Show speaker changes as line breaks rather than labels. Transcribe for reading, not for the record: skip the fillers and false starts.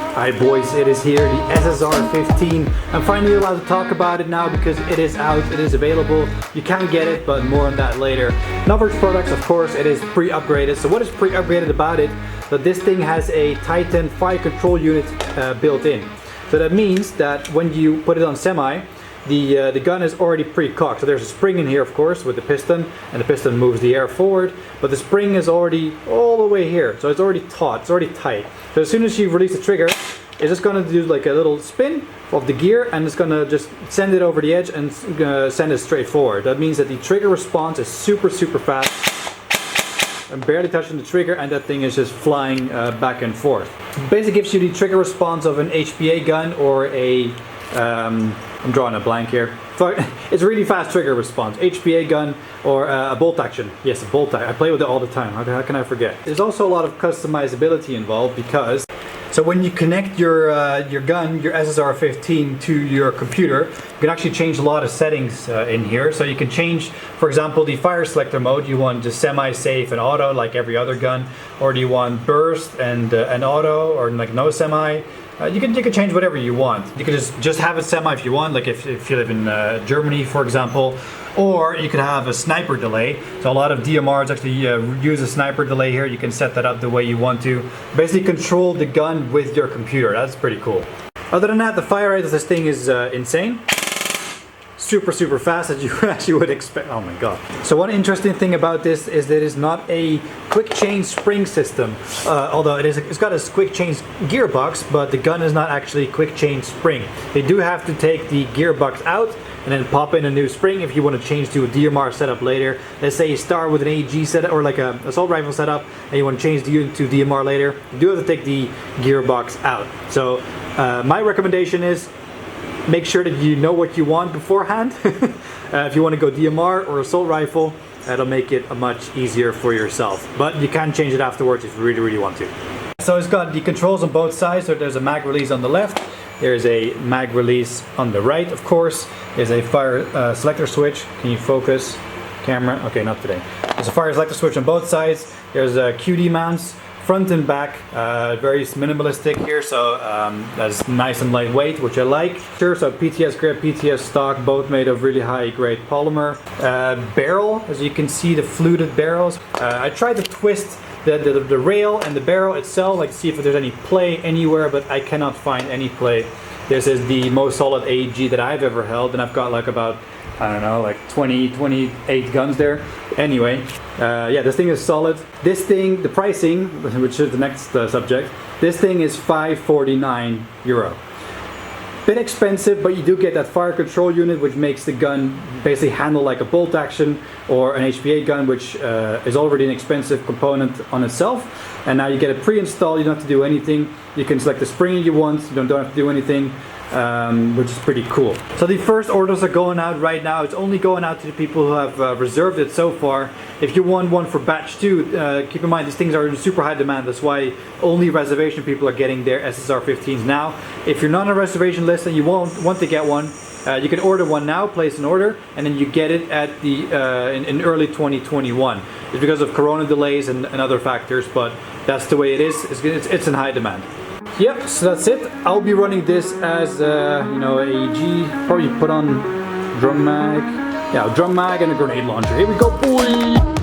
Alright boys, it is here, the SSR15. I'm finally allowed to talk about it now because it is out, it is available. You can get it, but more on that later. Nover's products, of course, it is pre-upgraded. So what is pre-upgraded about it? That this thing has a Titan fire control unit built in. So that means that when you put it on semi, the gun is already pre-cocked. So there's a spring in here, of course, with the piston, and the piston moves the air forward, but the spring is already all the way here. So it's already taut, it's already tight. So as soon as you release the trigger, it's just going to do like a little spin of the gear, and it's going to just send it over the edge and send it straight forward. That means that the trigger response is super fast. I'm barely touching the trigger and that thing is just flying back and forth. Basically gives you the trigger response of an HPA gun or a I'm drawing a blank here. It's a really fast trigger response. HPA gun or a bolt action. Yes, a bolt action. I play with it all the time. How can I forget? There's also a lot of customizability involved because so when you connect your gun, your SSR15 to your computer, you can actually change a lot of settings in here. So you can change, for example, the fire selector mode. You want just semi-safe and auto like every other gun, or do you want burst and auto, or like no semi? You can change whatever you want. You can just have it semi if you want, like if you live in Germany, for example. Or you could have a sniper delay. So a lot of DMRs actually use a sniper delay here. You can set that up the way you want to. Basically control the gun with your computer. That's pretty cool. Other than that, the fire rate of this thing is insane. Super fast, as you actually would expect. Oh my god. So one interesting thing about this is that it is not a quick change spring system. Although it's got a quick change gearbox, but the gun is not actually quick change spring. They do have to take the gearbox out and then pop in a new spring if you want to change to a DMR setup later. Let's say you start with an AG setup or like a assault rifle setup and you want to change to DMR later. You do have to take the gearbox out. So my recommendation is make sure that you know what you want beforehand. If you want to go DMR or assault rifle, that'll make it much easier for yourself. But you can change it afterwards if you really want to. So it's got the controls on both sides. So there's a mag release on the left. There's a mag release on the right, of course. There's a fire selector switch. Can you focus? Camera? Okay, not today. There's a fire selector switch on both sides. There's QD mounts, front and back. Very minimalistic here, so that's nice and lightweight, which I like. Sure, so PTS grip, PTS stock, both made of really high grade polymer. Barrel, as you can see, the fluted barrels. I tried to twist the rail and the barrel itself, like to see if there's any play anywhere, but I cannot find any play. This is the most solid AG that I've ever held, and I've got like about, I don't know, like 28 guns there. Anyway, yeah, this thing is solid. This thing, the pricing, which is the next subject, this thing is €549. Bit expensive, but you do get that fire control unit, which makes the gun basically handle like a bolt action or an HPA gun, which is already an expensive component on itself. And now you get it pre-installed. You don't have to do anything. You can select the spring you want. You don't have to do anything. Which is pretty cool. So the first orders are going out right now. It's only going out to the people who have reserved it so far. If you want one for batch 2, keep in mind these things are in super high demand. That's why only reservation people are getting their SSR15s now. If you're not on a reservation list and you want to get one, you can order one now, place an order, and then you get it at the in early 2021. It's because of Corona delays and other factors, but that's the way it is. It's in high demand. Yep, so that's it. I'll be running this as you know, AEG. Probably put on drum mag. Yeah, drum mag and a grenade launcher. Here we go, boy!